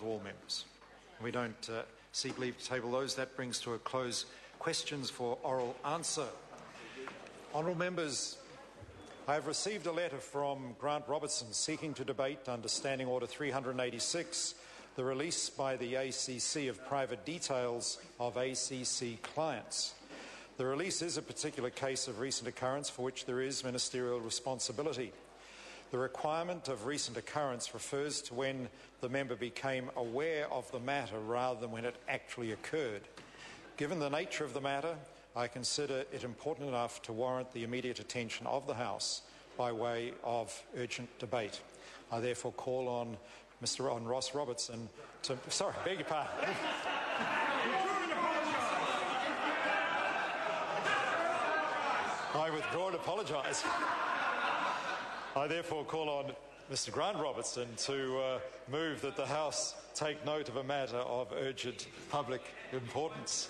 to all members. We don't seek leave to table those. That brings to a close questions for oral answer. Honourable members, I have received a letter from Grant Robertson seeking to debate under Standing Order 386 the release by the ACC of private details of ACC clients. The release is a particular case of recent occurrence for which there is ministerial responsibility. The requirement of recent occurrence refers to when the member became aware of the matter rather than when it actually occurred. Given the nature of the matter, I consider it important enough to warrant the immediate attention of the House by way of urgent debate. I therefore call on Ross Robertson to... Sorry, beg your pardon. I withdraw and apologise. I therefore call on Mr Grant Robertson to move that the House take note of a matter of urgent public importance.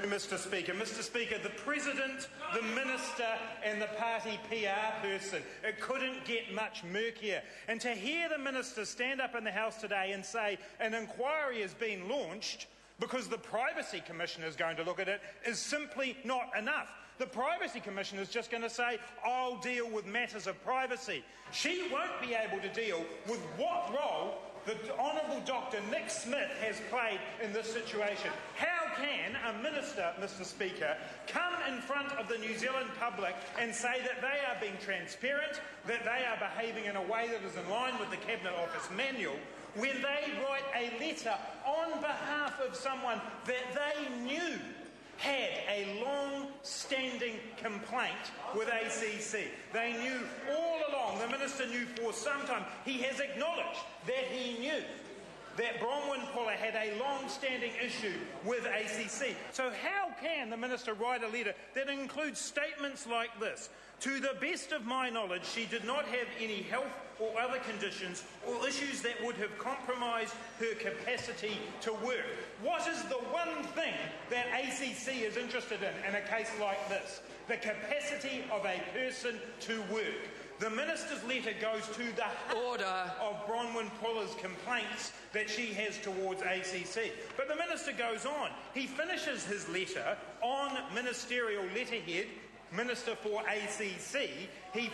Mr Speaker. Mr Speaker, the President, the Minister and the party PR person, it couldn't get much murkier. And to hear the Minister stand up in the House today and say an inquiry has been launched because the Privacy Commissioner is going to look at it is simply not enough. The Privacy Commissioner is just going to say, I'll deal with matters of privacy. She won't be able to deal with what role the Honourable Dr Nick Smith has played in this situation. How can a minister, Mr Speaker, come in front of the New Zealand public and say that they are being transparent, that they are behaving in a way that is in line with the Cabinet Office manual, when they write a letter on behalf of someone that they knew had a long-standing complaint with ACC. They knew all along, the Minister knew for some time, he has acknowledged that he knew that Bronwyn Puller had a long-standing issue with ACC. So how can the Minister write a letter that includes statements like this? To the best of my knowledge, she did not have any health or other conditions or issues that would have compromised her capacity to work. What is the one thing that ACC is interested in a case like this? The capacity of a person to work. The Minister's letter goes to the heart of Bronwyn Puller's complaints that she has towards ACC. But the Minister goes on. He finishes his letter on ministerial letterhead, Minister for ACC. He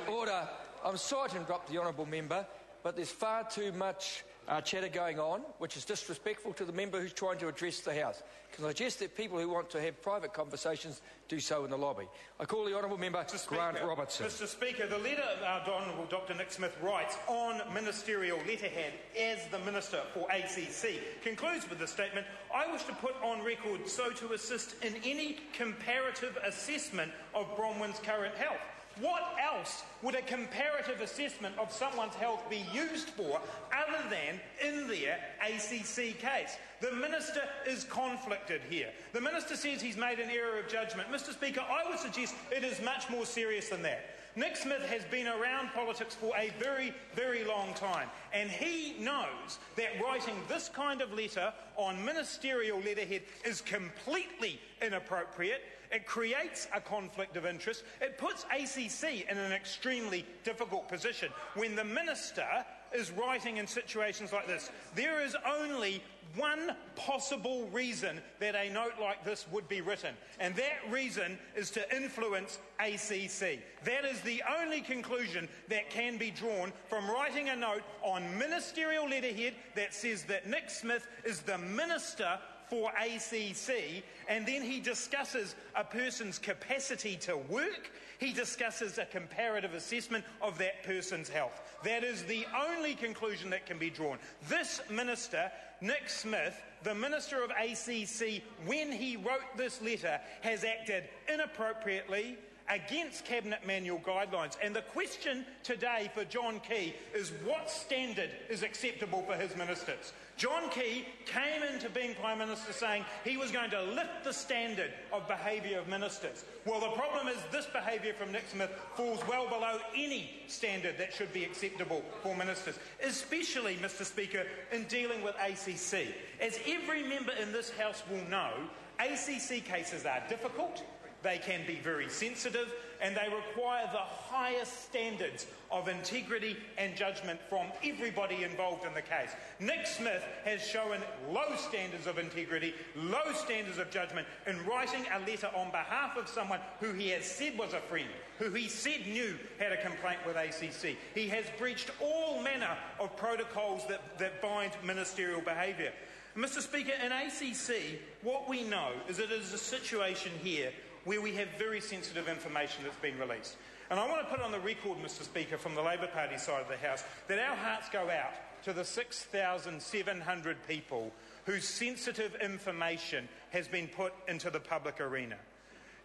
Order. I'm sorry to interrupt the honourable member, but there's far too much chatter going on, which is disrespectful to the member who's trying to address the House. Can I suggest that people who want to have private conversations do so in the lobby? I call the honourable member Grant Robertson. Mr Speaker, the letter Honourable Dr Nick Smith writes on ministerial letterhead as the Minister for ACC concludes with the statement, I wish to put on record so to assist in any comparative assessment of Bronwyn's current health. What else would a comparative assessment of someone's health be used for other than in their ACC case? The Minister is conflicted here. The Minister says he's made an error of judgment. Mr Speaker, I would suggest it is much more serious than that. Nick Smith has been around politics for a very, very long time, and he knows that writing this kind of letter on ministerial letterhead is completely inappropriate. It creates a conflict of interest. It puts ACC in an extremely difficult position. When the Minister is writing in situations like this, there is only one possible reason that a note like this would be written, and that reason is to influence ACC. That is the only conclusion that can be drawn from writing a note on ministerial letterhead that says that Nick Smith is the Minister for ACC, and then he discusses a person's capacity to work. He discusses a comparative assessment of that person's health. That is the only conclusion that can be drawn. This Minister, Nick Smith, the Minister of ACC, when he wrote this letter, has acted inappropriately against Cabinet Manual guidelines. And the question today for John Key is what standard is acceptable for his ministers? John Key came into being Prime Minister saying he was going to lift the standard of behaviour of ministers. Well, the problem is this behaviour from Nick Smith falls well below any standard that should be acceptable for ministers, especially, Mr Speaker, in dealing with ACC. As every member in this House will know, ACC cases are difficult. They can be very sensitive, and they require the highest standards of integrity and judgment from everybody involved in the case. Nick Smith has shown low standards of integrity, low standards of judgment in writing a letter on behalf of someone who he has said was a friend, who he said knew had a complaint with ACC. He has breached all manner of protocols that bind ministerial behaviour. Mr. Speaker, in ACC, what we know is that it is a situation here where we have very sensitive information that's been released. And I want to put on the record, Mr. Speaker, from the Labor Party side of the House, that our hearts go out to the 6,700 people whose sensitive information has been put into the public arena.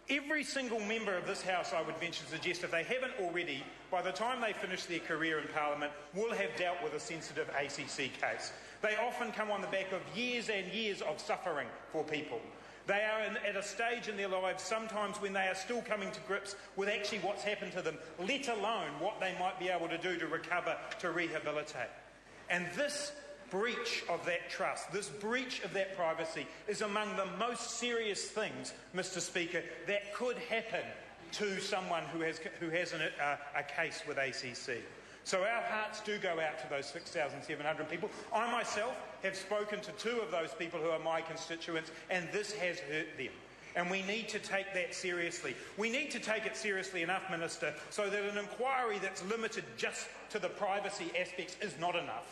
Every single member of this House, I would venture to suggest, if they haven't already, by the time they finish their career in Parliament, will have dealt with a sensitive ACC case. They often come on the back of years and years of suffering for people. They are at a stage in their lives sometimes when they are still coming to grips with actually what's happened to them, let alone what they might be able to do to recover, to rehabilitate. And this breach of that trust, this breach of that privacy is among the most serious things, Mr. Speaker, that could happen to someone who has a case with ACC. So our hearts do go out to those 6,700 people. I myself have spoken to two of those people who are my constituents, and this has hurt them. And we need to take that seriously. We need to take it seriously enough, Minister, so that an inquiry that's limited just to the privacy aspects is not enough.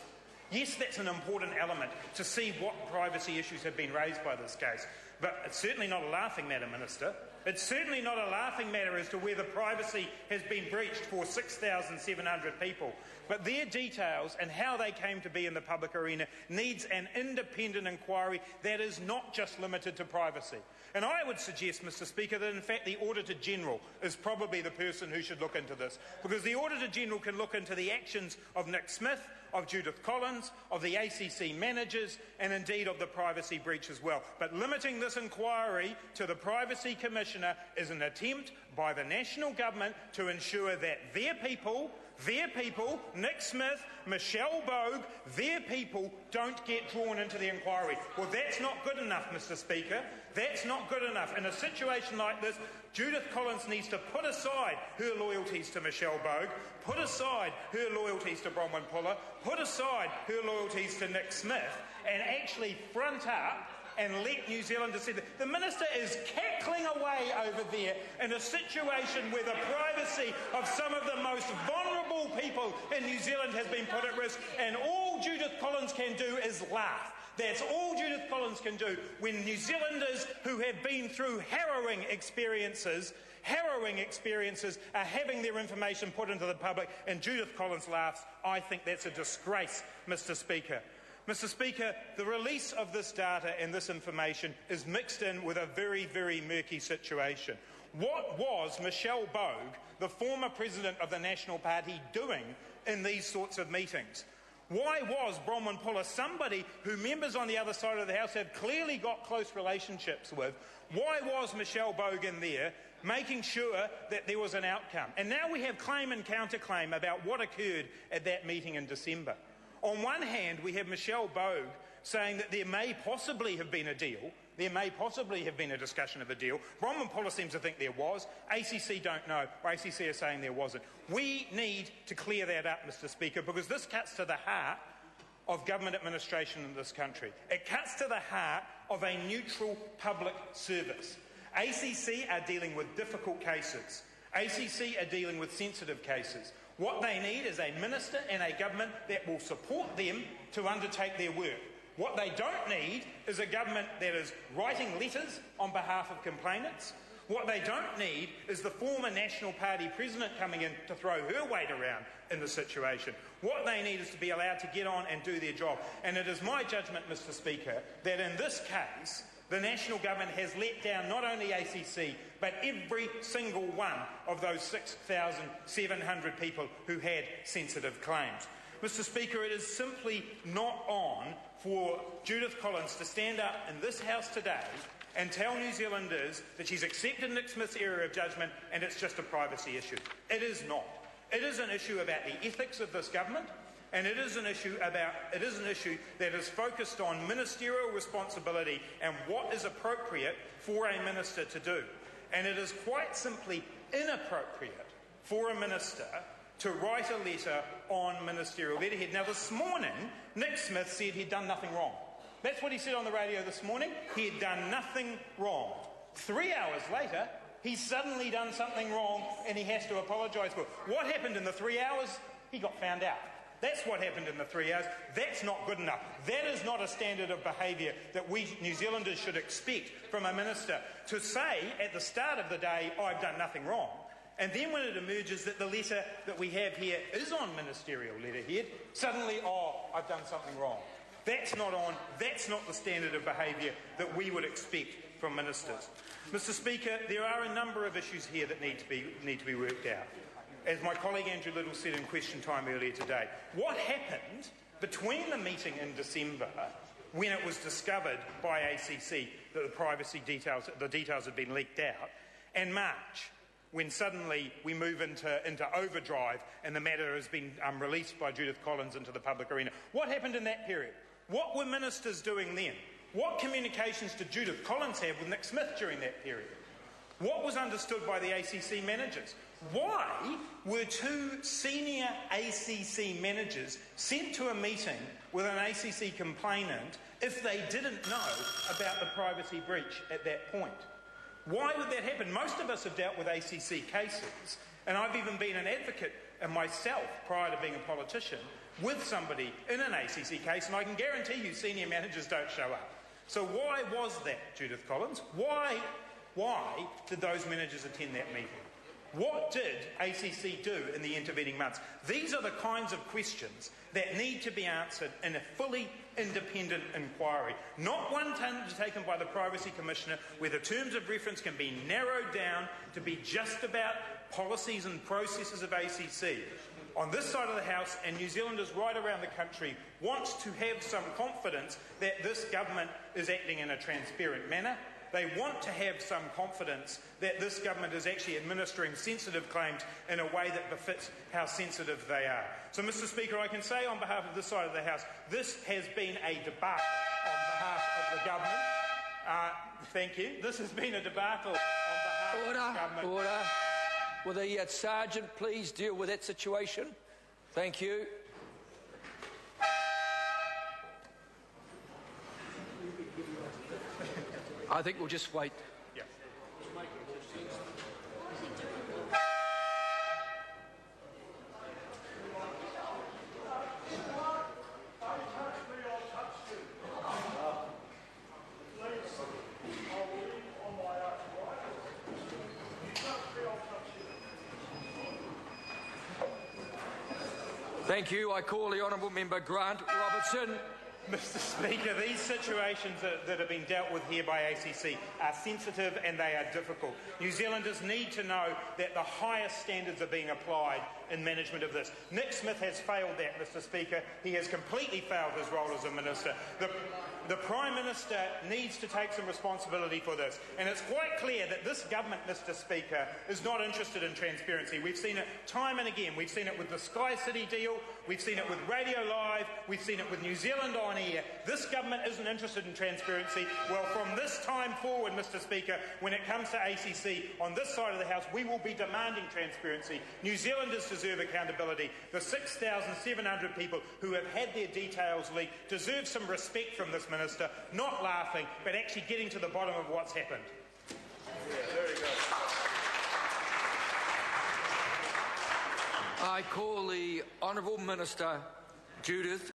Yes, that's an important element to see what privacy issues have been raised by this case. But it's certainly not a laughing matter, Minister. It's certainly not a laughing matter as to whether privacy has been breached for 6,700 people. But their details and how they came to be in the public arena needs an independent inquiry that is not just limited to privacy. And I would suggest, Mr. Speaker, that in fact the Auditor-General is probably the person who should look into this, because the Auditor-General can look into the actions of Nick Smith, of Judith Collins, of the ACC managers, and indeed of the privacy breach as well. But limiting this inquiry to the Privacy Commissioner is an attempt by the national government to ensure that their people, Nick Smith, Michelle Bogue, their people don't get drawn into the inquiry. Well, that's not good enough, Mr. Speaker. That's not good enough. In a situation like this, Judith Collins needs to put aside her loyalties to Michelle Bogue, put aside her loyalties to Bronwyn Puller, put aside her loyalties to Nick Smith, and actually front up and let New Zealanders see that. The Minister is cackling away over there in a situation where the privacy of some of the most vulnerable people in New Zealand has been put at risk, and all Judith Collins can do is laugh. That's all Judith Collins can do when New Zealanders who have been through harrowing experiences are having their information put into the public, and Judith Collins laughs. I think that's a disgrace, Mr. Speaker. Mr. Speaker, the release of this data and this information is mixed in with a very, very murky situation. What was Michelle Bogue, the former president of the National Party, doing in these sorts of meetings? Why was Bronwyn Puller, somebody who members on the other side of the House have clearly got close relationships with, why was Michelle Bogue in there making sure that there was an outcome? And now we have claim and counterclaim about what occurred at that meeting in December. On one hand, we have Michelle Bogue saying that there may possibly have been a deal, there may possibly have been a discussion of a deal. Bronwyn Puller seems to think there was. ACC don't know, or ACC are saying there wasn't. We need to clear that up, Mr. Speaker, because this cuts to the heart of government administration in this country. It cuts to the heart of a neutral public service. ACC are dealing with difficult cases. ACC are dealing with sensitive cases. What they need is a minister and a government that will support them to undertake their work. What they don't need is a government that is writing letters on behalf of complainants. What they don't need is the former National Party president coming in to throw her weight around in the situation. What they need is to be allowed to get on and do their job. And it is my judgment, Mr. Speaker, that in this case, the national government has let down not only ACC, but every single one of those 6,700 people who had sensitive claims. Mr. Speaker, it is simply not on for Judith Collins to stand up in this House today and tell New Zealanders that she's accepted Nick Smith's area of judgment and it's just a privacy issue. It is not. It is an issue about the ethics of this government, and it is an issue that is focused on ministerial responsibility and what is appropriate for a minister to do. And it is quite simply inappropriate for a minister to write a letter on ministerial letterhead. Now, this morning, Nick Smith said he'd done nothing wrong. That's what he said on the radio this morning. He had done nothing wrong. 3 hours later, he's suddenly done something wrong and he has to apologise for it. What happened in the 3 hours? He got found out. That's what happened in the 3 hours. That's not good enough. That is not a standard of behaviour that we New Zealanders should expect from a minister, to say at the start of the day, I've done nothing wrong. And then when it emerges that the letter that we have here is on ministerial letterhead, suddenly, I've done something wrong. That's not the standard of behaviour that we would expect from ministers. Mr. Speaker, there are a number of issues here that need to be worked out. As my colleague Andrew Little said in question time earlier today, what happened between the meeting in December, when it was discovered by ACC that the details had been leaked out, and March, when suddenly we move into overdrive and the matter has been released by Judith Collins into the public arena? What happened in that period? What were ministers doing then? What communications did Judith Collins have with Nick Smith during that period? What was understood by the ACC managers? Why were two senior ACC managers sent to a meeting with an ACC complainant if they didn't know about the privacy breach at that point? Why would that happen? Most of us have dealt with ACC cases, and I've even been an advocate myself prior to being a politician with somebody in an ACC case, and I can guarantee you senior managers don't show up. So why was that, Judith Collins? Why did those managers attend that meeting? What did ACC do in the intervening months? These are the kinds of questions that need to be answered in a fully independent inquiry, not one undertaken by the Privacy Commissioner where the terms of reference can be narrowed down to be just about policies and processes of ACC. On this side of the House, and New Zealanders right around the country want to have some confidence that this government is acting in a transparent manner. They want to have some confidence that this government is actually administering sensitive claims in a way that befits how sensitive they are. So, Mr. Speaker, I can say on behalf of this side of the House, this has been a debacle on behalf of the government. Thank you. This has been a debacle on behalf of the government. Order. Will the Sergeant please deal with that situation? Thank you. I think we'll just wait. Yeah. Thank you. I call the Honourable Member Grant Robertson. Mr. Speaker, these situations that have been dealt with here by ACC are sensitive and they are difficult. New Zealanders need to know that the highest standards are being applied in management of this. Nick Smith has failed that, Mr. Speaker. He has completely failed his role as a minister. The Prime Minister needs to take some responsibility for this. And it's quite clear that this government, Mr. Speaker, is not interested in transparency. We've seen it time and again. We've seen it with the Sky City deal. We've seen it with Radio Live. We've seen it with New Zealand On Air. This government isn't interested in transparency. Well, from this time forward, Mr. Speaker, when it comes to ACC, on this side of the House, we will be demanding transparency. New Zealanders deserve accountability. The 6,700 people who have had their details leaked deserve some respect from this minister, not laughing, but actually getting to the bottom of what's happened. Yeah, very good. I call the Honourable Minister Judith